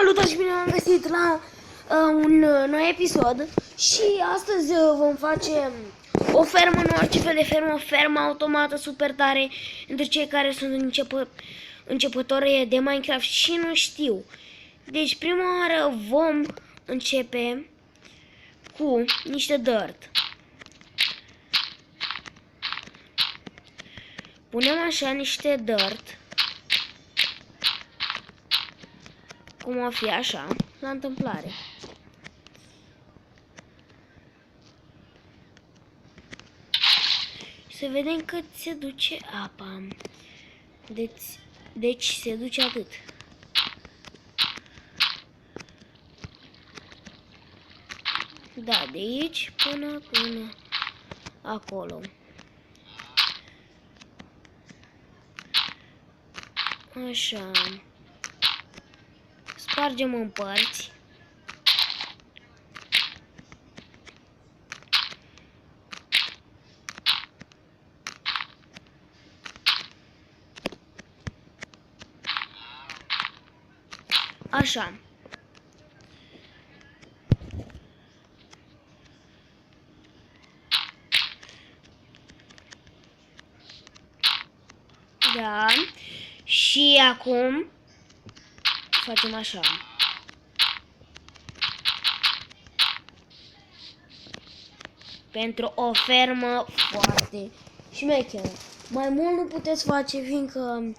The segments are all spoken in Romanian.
Salutare și bine am găsit la un nou episod. Și astăzi vom face o fermă, nu orice fel de fermă, o fermă automată super tare pentru cei care sunt începători de Minecraft și nu știu. Deci prima oară vom începe cu niște dirt. Punem așa niște dirt, cum o fi așa, la întâmplare. Să vedem cât se duce apa. Deci se duce atât. Da, de aici până acolo. Așa. Spargem în părți. Așa. Da. Și acum facem așa. Pentru o fermă foarte șmecheră. Mai mult nu puteți face, fiindcă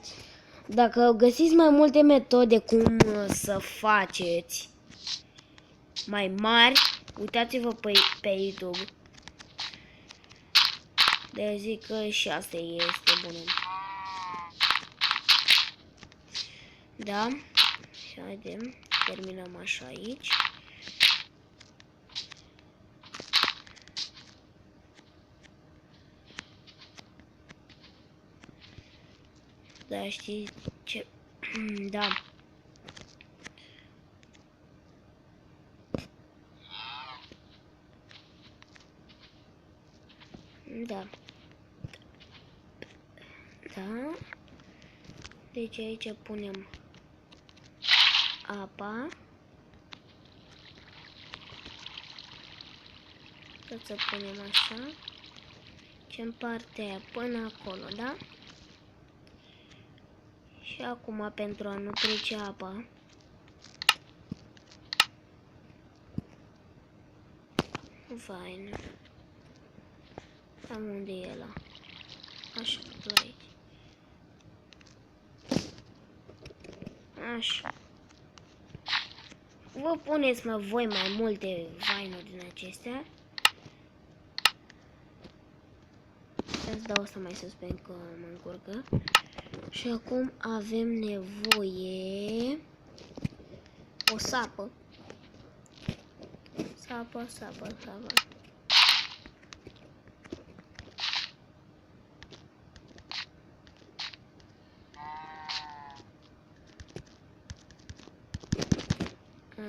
dacă găsiți mai multe metode cum să faceți mai mari, uitați-vă pe YouTube. De zic că și asta este bună. Da? Și haidem, terminăm așa aici. Da, știi ce? Da. Da. Da. Deci aici punem apa. Tot să punem așa. Și în partea aia până acolo, da? Și acum, pentru a nu trece apa, vai, nu. Am unde e ăla? Așa, la aici. Așa. Vă puneți, mă, voi mai multe vainuri din acestea. Să-ți dau asta mai sus pentru că mă încurcă. Și acum avem nevoie o sapă. Sapă.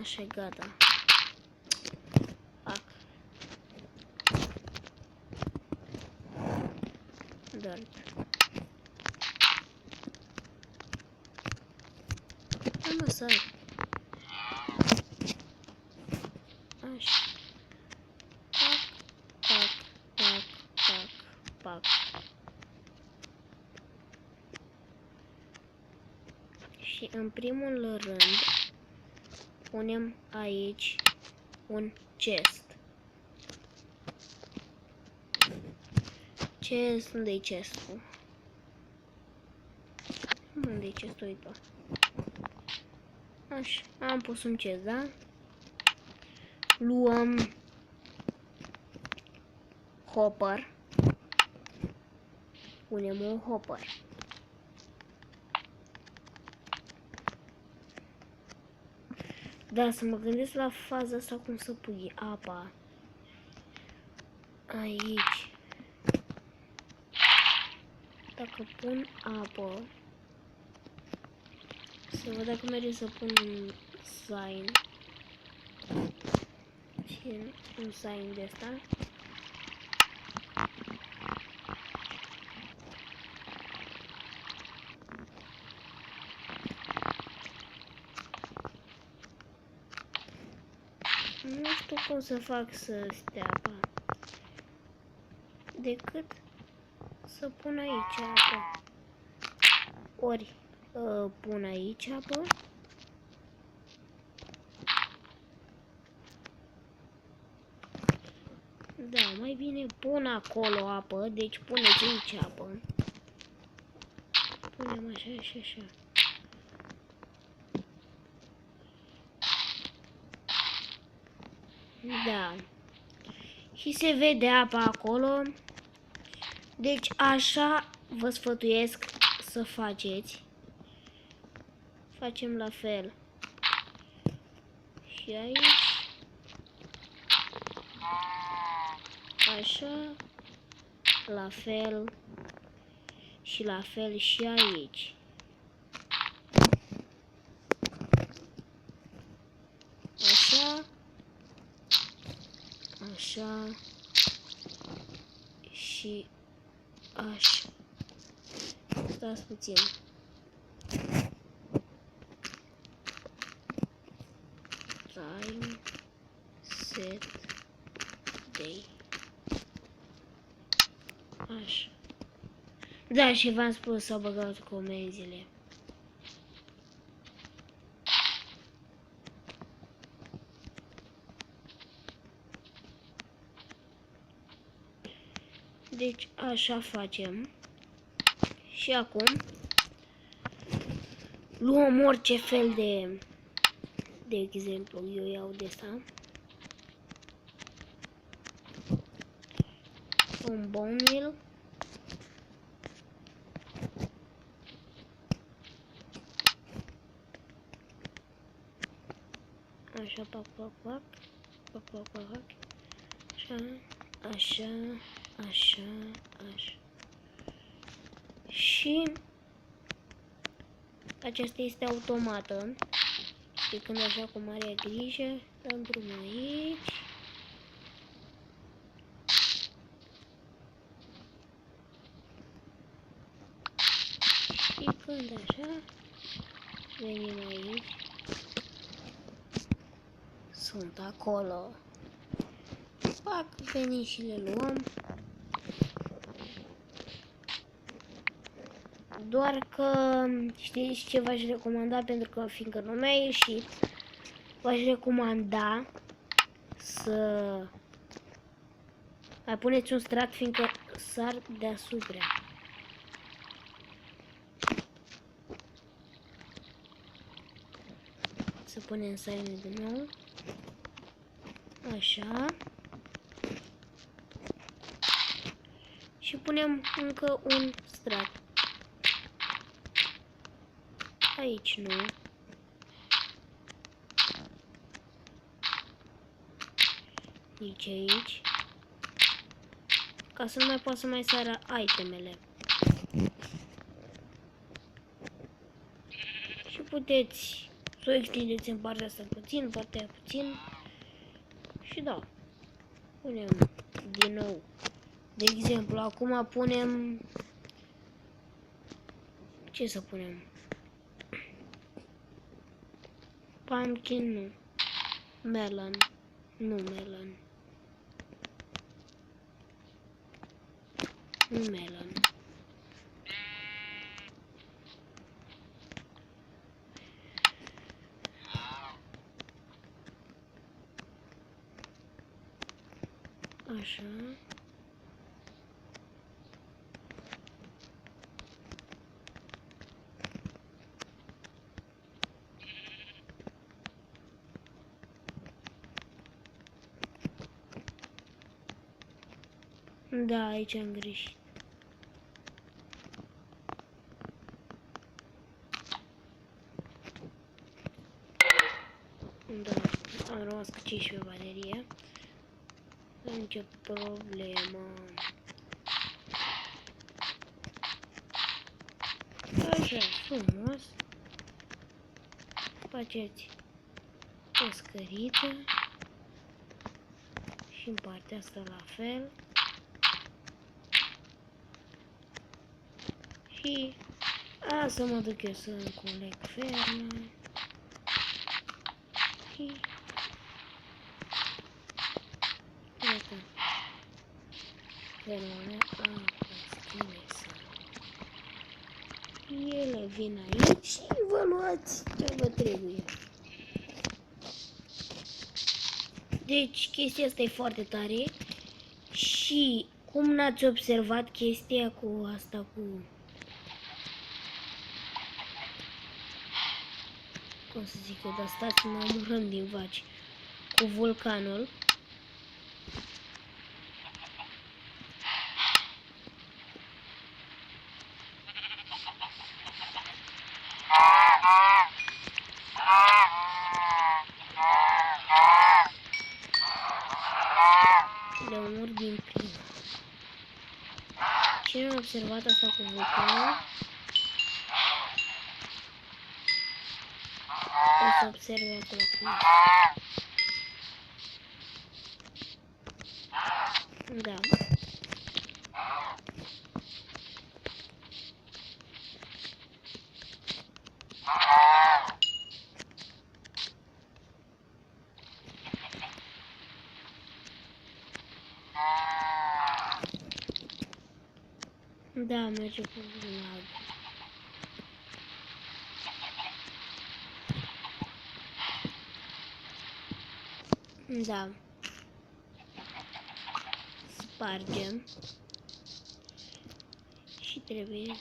Așa, gata. Fac. Dirt. Am lăsat. Așa. Pac. Și în primul rând punem aici un chest. Unde-i chestul? Unde-i chestul? Uite. Așa, am pus un chest, da? Luăm hopper. Punem un hopper. Da, să mă gândesc la faza asta cum să pui apa. Aici. Dacă pun apă, să văd dacă merge să pun un sign. Și un sign de asta. Nu știu cum să fac să stea apa. Decât să pun aici apă. Ori pun aici apă. Da, mai bine pun acolo apă, deci puneți aici apă. Punem așa și așa. Da. Și se vede apa acolo. Deci așa vă sfătuiesc să faceți. Facem la fel. Și aici. Așa. La fel. Și la fel și aici. Așa. Așa. Și așa. Stați puțin. Time, set, day. Așa. Da, și v-am spus să băgați comenzile. Deci așa facem. Și acum luăm orice fel de exemplu, eu iau de asta. Un bone meal. Așa, pac, pac, pac, pac, pac, pac, pac. Așa, așa, așa, așa. Și aceasta este automată. Și când așa cu mare grijă, dăm drumul aici. Și când așa, venim aici. Sunt acolo. Pac, venim și le luăm. Doar că știți ce v-aș recomanda, pentru că fiindcă nu mi-a ieșit, v-aș recomanda să mai puneți un strat, fiindcă sar deasupra. Să punem sign din nou. Așa. Și punem încă un strat. Aici nu. Nici aici. Ca să nu mai poată să mai sară itemele. Și puteți să o extindeți în partea asta puțin, partea aia puțin. Și da. Punem din nou. De exemplu, acum punem... Ce să punem? Pumpkin, nu. Melon. Nu melon. Nu melon. Așa. Da, aici am greșit. Da, am rămas cu 15 baterie. Nu e nicio problemă. Așa, frumos. Faceți o scăriță. Și în partea asta la fel. Și să mă duc eu să înculeg ferma. Și fermele. Ele vin aici și vă luați ce vă trebuie. Deci chestia asta e foarte tare. Și cum n-ați observat chestia cu asta cum să zic eu, dar stați, mă omorâm din vaci. Cu vulcanul. Le omor din prima. Cine a observat asta cu vulcanul? O să observe acolo cum e. Da. Da, merge cu lag. Da. Spargem. Și trebuie...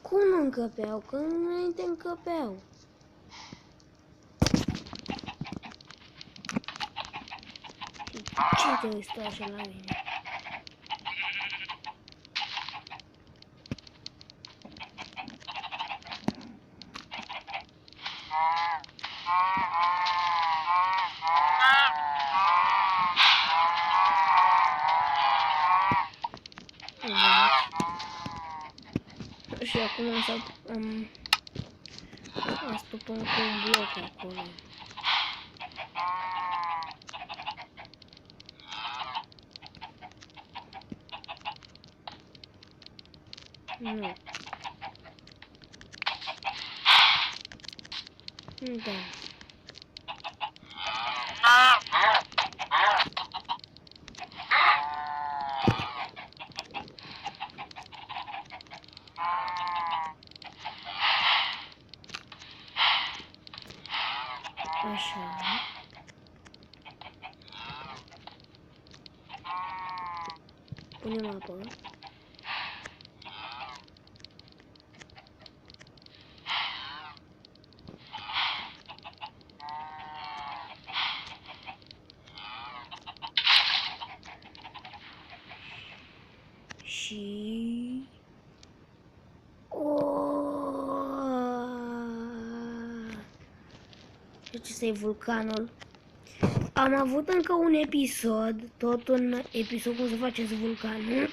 Cum nu încăpeau? Că înainte încăpeau. Ce te uiți tu așa la mine? Și acum am astupăm cu un bloc acolo. Nu. Da. Așa. Punem apă. Și... Deci ăsta e vulcanul. Am avut încă un episod, tot un episod cum să faceți vulcanul.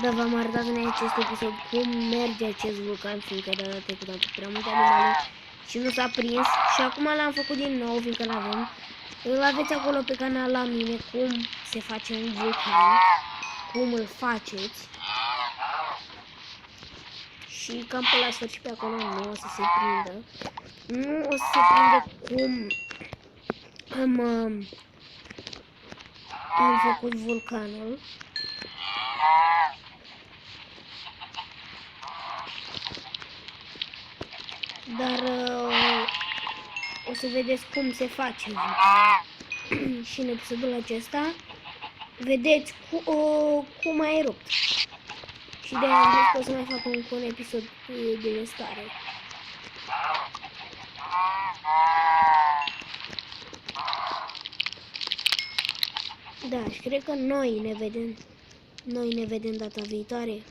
Dar v-am arătat în acest episod cum merge acest vulcan, fiindcă de data trecută am prea multe animale și nu s-a prins. Și acum l-am făcut din nou, fiindcă l-avem. Îl aveți acolo pe canal la mine, cum se face un vulcan, cum îl faceți. Și cam pe la sfârșit pe acolo nu o să se prindă. Nu o să se prinde cum am făcut vulcanul. Dar o să vedeți cum se face vulcanul. Și în episodul acesta vedeți cum a erupt. Și de aia am zis că o să mai fac un episod de restare. Da, și cred că noi ne vedem data viitoare.